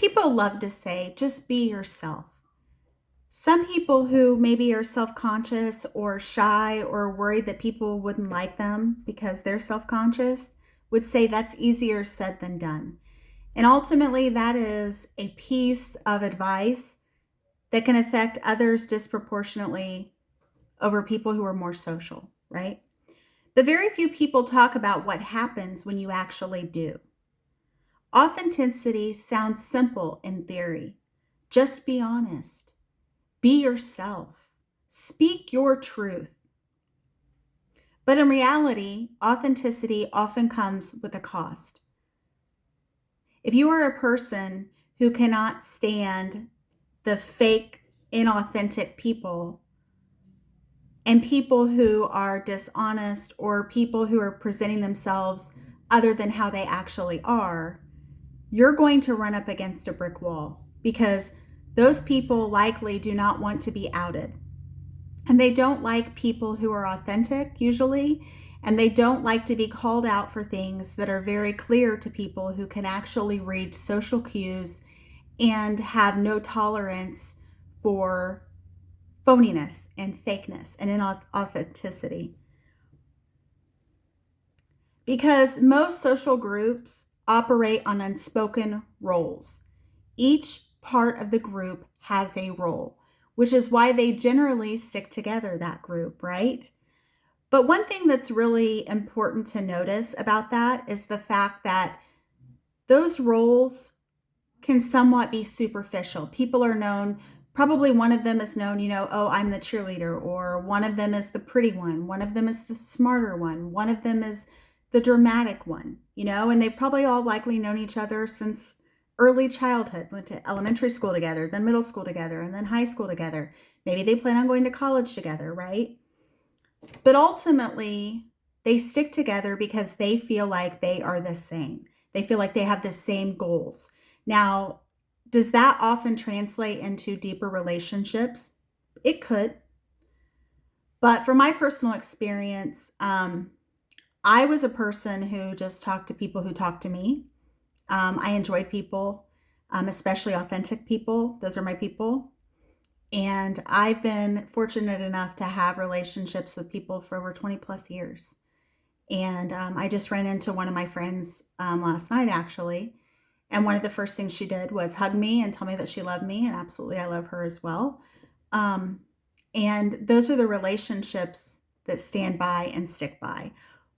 People love to say, just be yourself. Some people who maybe are self conscious or shy or worried that people wouldn't like them because they're self conscious would say that's easier said than done. And ultimately, that is a piece of advice that can affect others disproportionately over people who are more social, right? But very few people talk about what happens when you actually do. Authenticity sounds simple in theory. Just be honest. Be yourself. Speak your truth. But in reality, authenticity often comes with a cost. If you are a person who cannot stand the fake, inauthentic people and people who are dishonest or people who are presenting themselves other than how they actually are, you're going to run up against a brick wall because those people likely do not want to be outed. And they don't like people who are authentic usually, and they don't like to be called out for things that are very clear to people who can actually read social cues and have no tolerance for phoniness and fakeness and inauthenticity. Because most social groups operate on unspoken roles. Each part of the group has a role, which is why they generally stick together, that group, right? But one thing that's really important to notice about that is the fact that those roles can somewhat be superficial. People are known, probably one of them is known, oh, I'm the cheerleader, or one of them is the pretty one of them is the smarter one of them is the dramatic one, and they've probably all likely known each other since early childhood, went to elementary school together, then middle school together, and then high school together. Maybe they plan on going to college together, right? But ultimately, they stick together because they feel like they are the same. They feel like they have the same goals. Now, does that often translate into deeper relationships? It could. But from my personal experience, I was a person who just talked to people who talked to me. I enjoyed people, especially authentic people. Those are my people. And I've been fortunate enough to have relationships with people for over 20 plus years. And I just ran into one of my friends last night, actually. And one of the first things she did was hug me and tell me that she loved me. And absolutely, I love her as well. Um, and those are the relationships that stand by and stick by.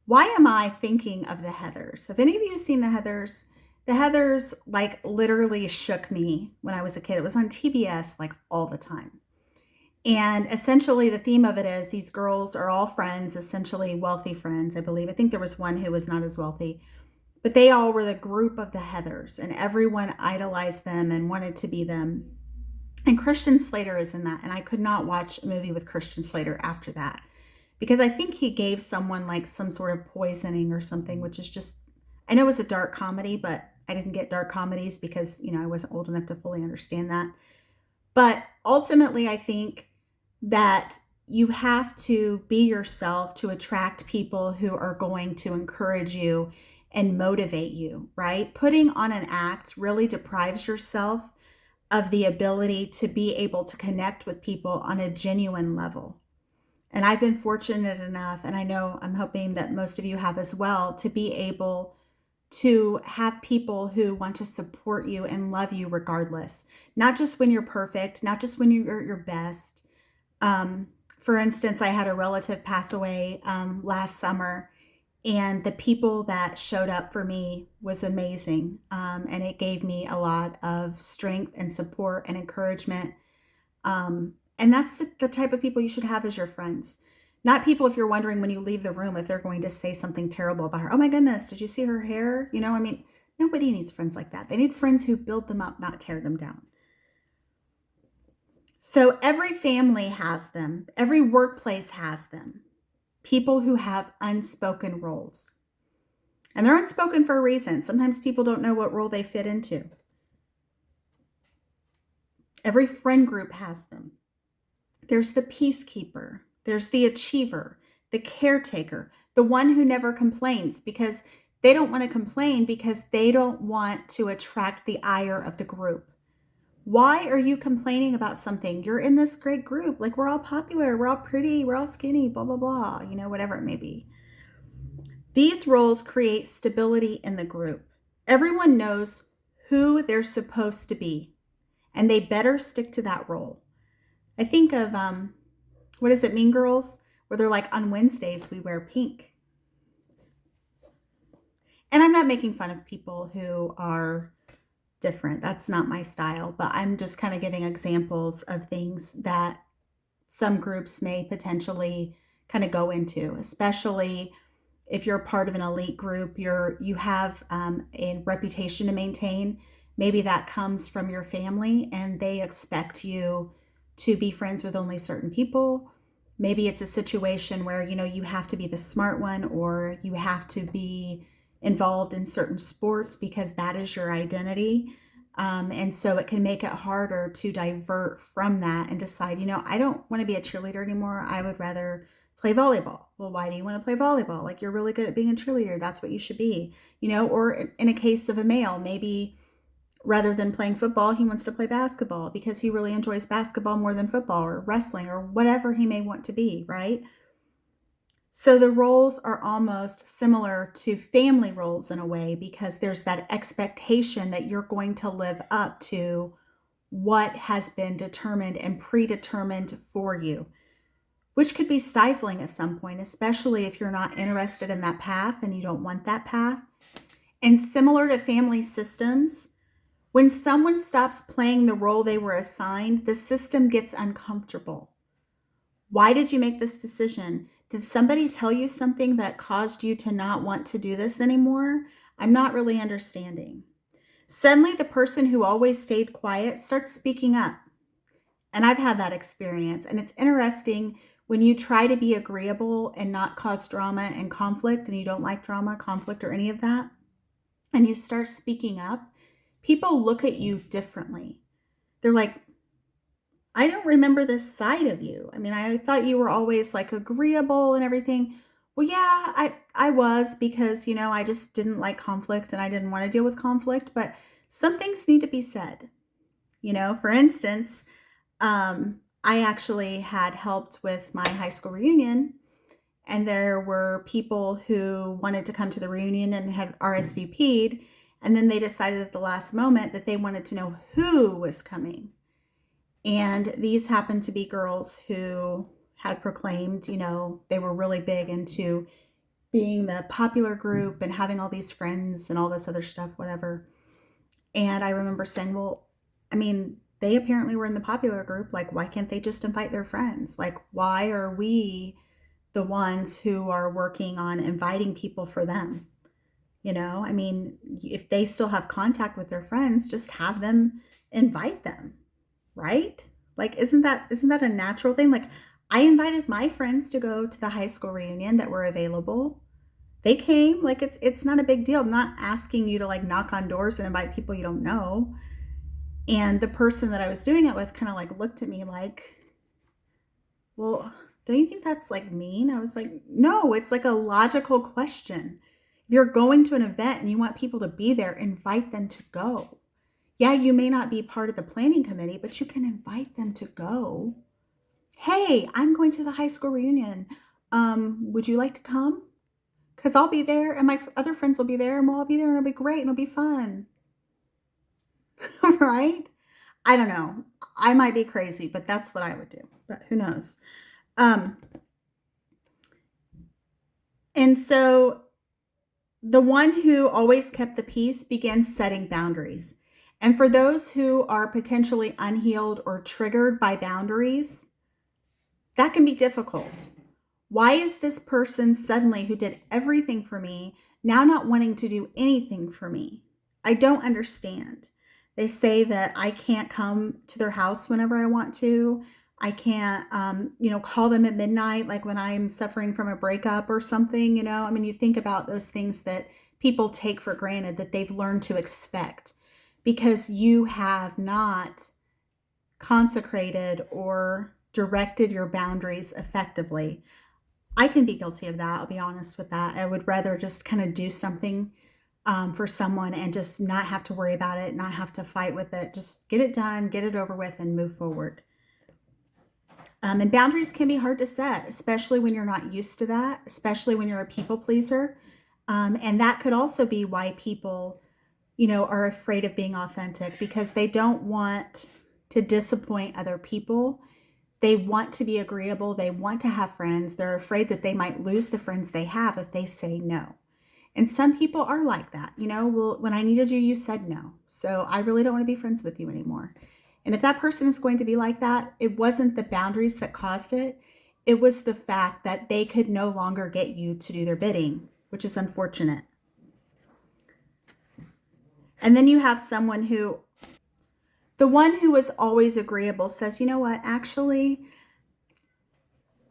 Why am I thinking of the Heathers? Have any of you seen the Heathers? The Heathers like literally shook me when I was a kid. It was on TBS like all the time. And essentially the theme of it is these girls are all friends, essentially wealthy friends, I believe. I think there was one who was not as wealthy, but they all were the group of the Heathers and everyone idolized them and wanted to be them. And Christian Slater is in that. And I could not watch a movie with Christian Slater after that because I think he gave someone like some sort of poisoning or something, which is just, I know it's a dark comedy, but I didn't get dark comedies because, I wasn't old enough to fully understand that. But ultimately, I think that you have to be yourself to attract people who are going to encourage you and motivate you, right? Putting on an act really deprives yourself of the ability to be able to connect with people on a genuine level. And I've been fortunate enough, and I know I'm hoping that most of you have as well, to be able to have people who want to support you and love you regardless. Not just when you're perfect, not just when you're your best. For instance, I had a relative pass away last summer, and the people that showed up for me was amazing. And it gave me a lot of strength and support and encouragement. And that's the type of people you should have as your friends. Not people, if you're wondering when you leave the room, if they're going to say something terrible about her. Oh my goodness, did you see her hair? Nobody needs friends like that. They need friends who build them up, not tear them down. So every family has them. Every workplace has them. People who have unspoken roles. And they're unspoken for a reason. Sometimes people don't know what role they fit into. Every friend group has them. There's the peacekeeper. There's the achiever, the caretaker, the one who never complains, because They don't want to complain because they don't want to attract the ire of the group. Why are you complaining about something? You're in this great group. Like, we're all popular, we're all pretty, we're all skinny, blah, blah, blah, whatever it may be. These roles create stability in the group. Everyone knows who they're supposed to be, and they better stick to that role. I think of, what is it, Mean Girls? Where they're like, on Wednesdays, we wear pink. And I'm not making fun of people who are different. That's not my style, but I'm just kind of giving examples of things that some groups may potentially kind of go into, especially if you're a part of an elite group. You have a reputation to maintain. Maybe that comes from your family and they expect you to be friends with only certain people. Maybe it's a situation where, you have to be the smart one, or you have to be involved in certain sports because that is your identity. And so it can make it harder to divert from that and decide, I don't want to be a cheerleader anymore. I would rather play volleyball. Well, why do you want to play volleyball? Like, you're really good at being a cheerleader. That's what you should be, or in a case of a male, maybe rather than playing football, he wants to play basketball because he really enjoys basketball more than football or wrestling or whatever he may want to be, right? So the roles are almost similar to family roles in a way, because there's that expectation that you're going to live up to what has been determined and predetermined for you, which could be stifling at some point, especially if you're not interested in that path and you don't want that path. And similar to family systems, when someone stops playing the role they were assigned, the system gets uncomfortable. Why did you make this decision? Did somebody tell you something that caused you to not want to do this anymore? I'm not really understanding. Suddenly, the person who always stayed quiet starts speaking up. And I've had that experience. And it's interesting when you try to be agreeable and not cause drama and conflict, and you don't like drama, conflict, or any of that, and you start speaking up, people look at you differently. They're like, I don't remember this side of you. I mean, I thought you were always like agreeable and everything. Well, yeah, I was, because, I just didn't like conflict and I didn't want to deal with conflict, but some things need to be said. For instance, I actually had helped with my high school reunion, and there were people who wanted to come to the reunion and had RSVP'd, and then they decided at the last moment that they wanted to know who was coming. And these happened to be girls who had proclaimed, they were really big into being the popular group and having all these friends and all this other stuff, whatever. And I remember saying, well, I mean, they apparently were in the popular group. Like, why can't they just invite their friends? Like, why are we the ones who are working on inviting people for them? I mean, if they still have contact with their friends, just have them invite them. Right? Like, isn't that a natural thing? Like, I invited my friends to go to the high school reunion that were available. They came. Like, it's not a big deal. I'm not asking you to like knock on doors and invite people you don't know. And the person that I was doing it with kind of like looked at me like, well, don't you think that's like mean? I was like, no, it's like a logical question. If you're going to an event and you want people to be there, invite them to go. Yeah, you may not be part of the planning committee, but you can invite them to go. Hey, I'm going to the high school reunion. Would you like to come? Because I'll be there and my other friends will be there, and we'll all be there, and it'll be great and it'll be fun. Right? I don't know. I might be crazy, but that's what I would do. But who knows? And so the one who always kept the peace began setting boundaries. And for those who are potentially unhealed or triggered by boundaries, that can be difficult. Why is this person suddenly, who did everything for me, now not wanting to do anything for me? I don't understand. They say that I can't come to their house whenever I want to. I can't, call them at midnight, like when I'm suffering from a breakup or something, I mean, you think about those things that people take for granted that they've learned to expect because you have not consecrated or directed your boundaries effectively. I can be guilty of that. I'll be honest with that. I would rather just kind of do something for someone and just not have to worry about it, not have to fight with it. Just get it done, get it over with, and move forward. And boundaries can be hard to set, especially when you're not used to that, especially when you're a people pleaser. And that could also be why people, are afraid of being authentic, because they don't want to disappoint other people. They want to be agreeable. They want to have friends. They're afraid that they might lose the friends they have if they say no. And some people are like that. Well, when I needed you, you said no. So I really don't want to be friends with you anymore. And if that person is going to be like that, it wasn't the boundaries that caused it. It was the fact that they could no longer get you to do their bidding, which is unfortunate. And then you have someone who, the one who is always agreeable, says, you know what, actually,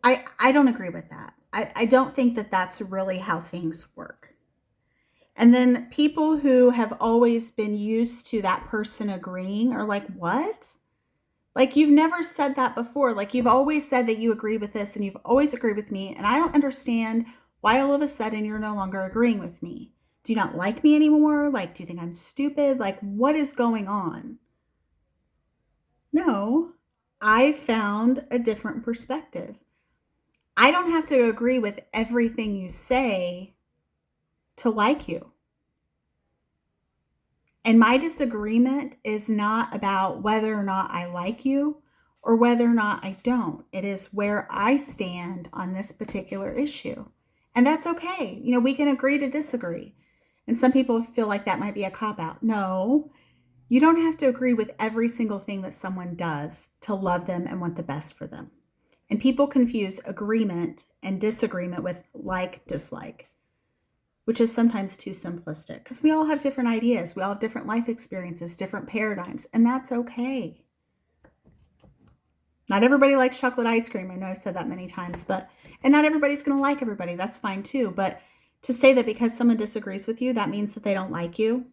I don't agree with that. I don't think that that's really how things work. And then people who have always been used to that person agreeing are like, what? Like, you've never said that before. Like, you've always said that you agreed with this and you've always agreed with me. And I don't understand why all of a sudden you're no longer agreeing with me. Do you not like me anymore? Like, do you think I'm stupid? Like, what is going on? No, I found a different perspective. I don't have to agree with everything you say to like you. And my disagreement is not about whether or not I like you or whether or not I don't. It is where I stand on this particular issue. And that's okay. We can agree to disagree. And some people feel like that might be a cop-out. No, you don't have to agree with every single thing that someone does to love them and want the best for them. And people confuse agreement and disagreement with like, dislike, which is sometimes too simplistic, because we all have different ideas. We all have different life experiences, different paradigms, and that's okay. Not everybody likes chocolate ice cream. I know I've said that many times, and not everybody's going to like everybody. That's fine too. But to say that because someone disagrees with you, that means that they don't like you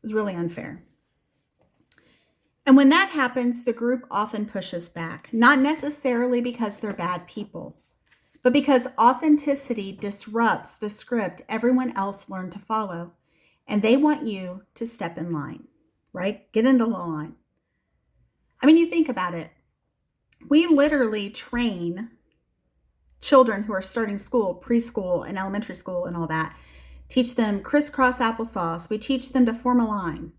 is really unfair. And when that happens, the group often pushes back, not necessarily because they're bad people, but because authenticity disrupts the script everyone else learned to follow. And they want you to step in line, right? Get into the line. I mean, you think about it. We literally train children who are starting school, preschool and elementary school and all that. Teach them crisscross applesauce. We teach them to form a line,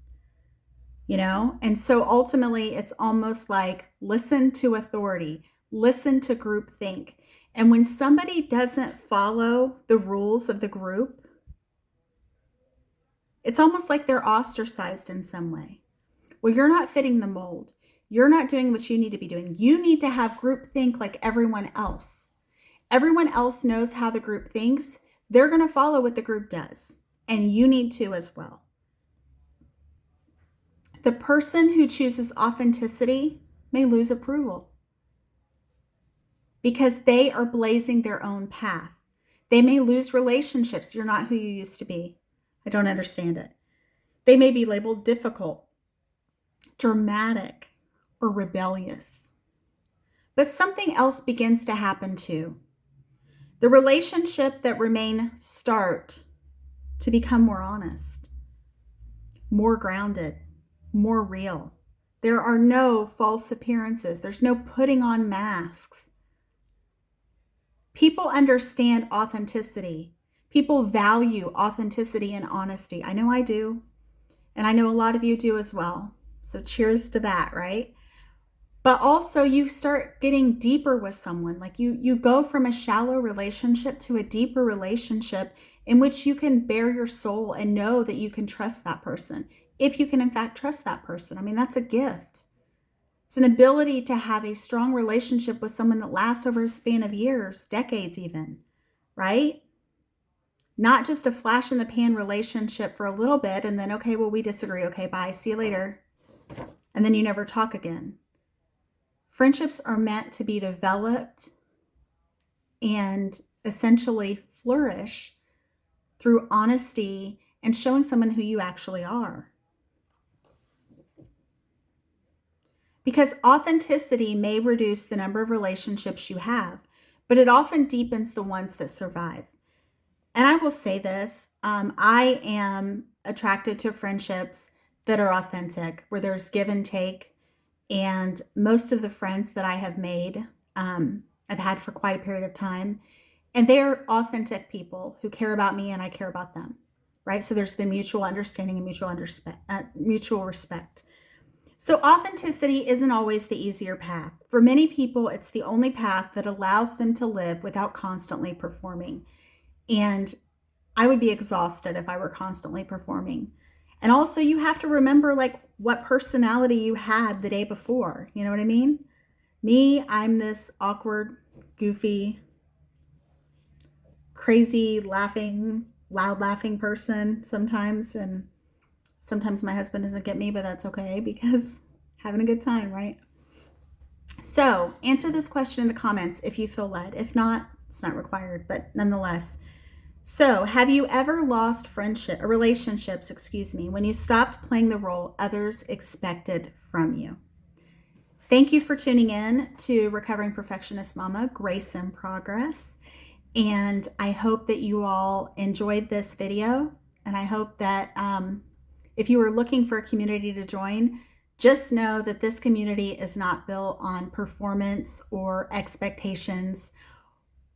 And so ultimately, it's almost like listen to authority, listen to groupthink. And when somebody doesn't follow the rules of the group, it's almost like they're ostracized in some way. Well, you're not fitting the mold. You're not doing what you need to be doing. You need to have groupthink like everyone else. Everyone else knows how the group thinks. They're going to follow what the group does. And you need to as well. The person who chooses authenticity may lose approval, because they are blazing their own path. They may lose relationships. You're not who you used to be. I don't understand it. They may be labeled difficult, dramatic, or rebellious. But something else begins to happen too. The relationship that remain start to become more honest, more grounded, more real. There are no false appearances. There's no putting on masks. People understand authenticity. People value authenticity and honesty. I know I do. And I know a lot of you do as well. So cheers to that, right? But also you start getting deeper with someone. Like you go from a shallow relationship to a deeper relationship in which you can bare your soul and know that you can trust that person. If you can in fact trust that person. I mean, that's a gift. It's an ability to have a strong relationship with someone that lasts over a span of years, decades even, right? Not just a flash in the pan relationship for a little bit and then, okay, well, we disagree. Okay, bye. See you later. And then you never talk again. Friendships are meant to be developed and essentially flourish through honesty and showing someone who you actually are. Because authenticity may reduce the number of relationships you have, but it often deepens the ones that survive. And I will say this, I am attracted to friendships that are authentic, where there's give and take. And most of the friends that I have made, I've had for quite a period of time, and they're authentic people who care about me and I care about them, right? So there's the mutual understanding and mutual respect. So authenticity isn't always the easier path. For many people, it's the only path that allows them to live without constantly performing. And I would be exhausted if I were constantly performing. And also, you have to remember like what personality you had the day before. You know what I mean? Me, I'm this awkward, goofy, crazy, laughing, loud laughing person sometimes. And sometimes my husband doesn't get me, but that's okay because having a good time, right? So answer this question in the comments if you feel led. If not, it's not required, but nonetheless. So, have you ever lost relationships, when you stopped playing the role others expected from you? Thank you for tuning in to Recovering Perfectionist Mama, Grace in Progress. And I hope that you all enjoyed this video. And I hope that if you are looking for a community to join, just know that this community is not built on performance or expectations,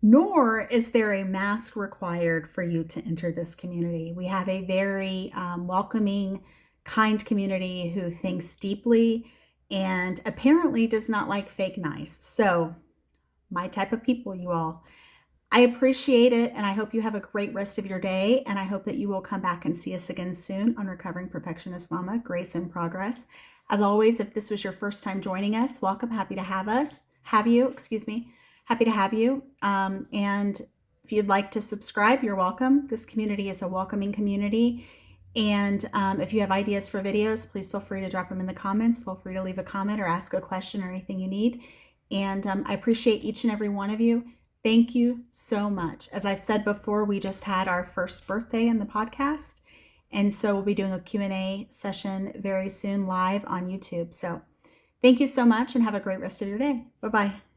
nor is there a mask required for you to enter this community. We have a very welcoming, kind community who thinks deeply and apparently does not like fake nice. So, my type of people, you all. I appreciate it, and I hope you have a great rest of your day, and I hope that you will come back and see us again soon on Recovering Perfectionist Mama, Grace in Progress. As always, if this was your first time joining us, welcome. Happy to have you. Happy to have you. And if you'd like to subscribe, you're welcome. This community is a welcoming community. And if you have ideas for videos, please feel free to drop them in the comments. Feel free to leave a comment or ask a question or anything you need. And I appreciate each and every one of you. Thank you so much. As I've said before, we just had our first birthday in the podcast. And so we'll be doing a Q&A session very soon live on YouTube. So thank you so much and have a great rest of your day. Bye-bye.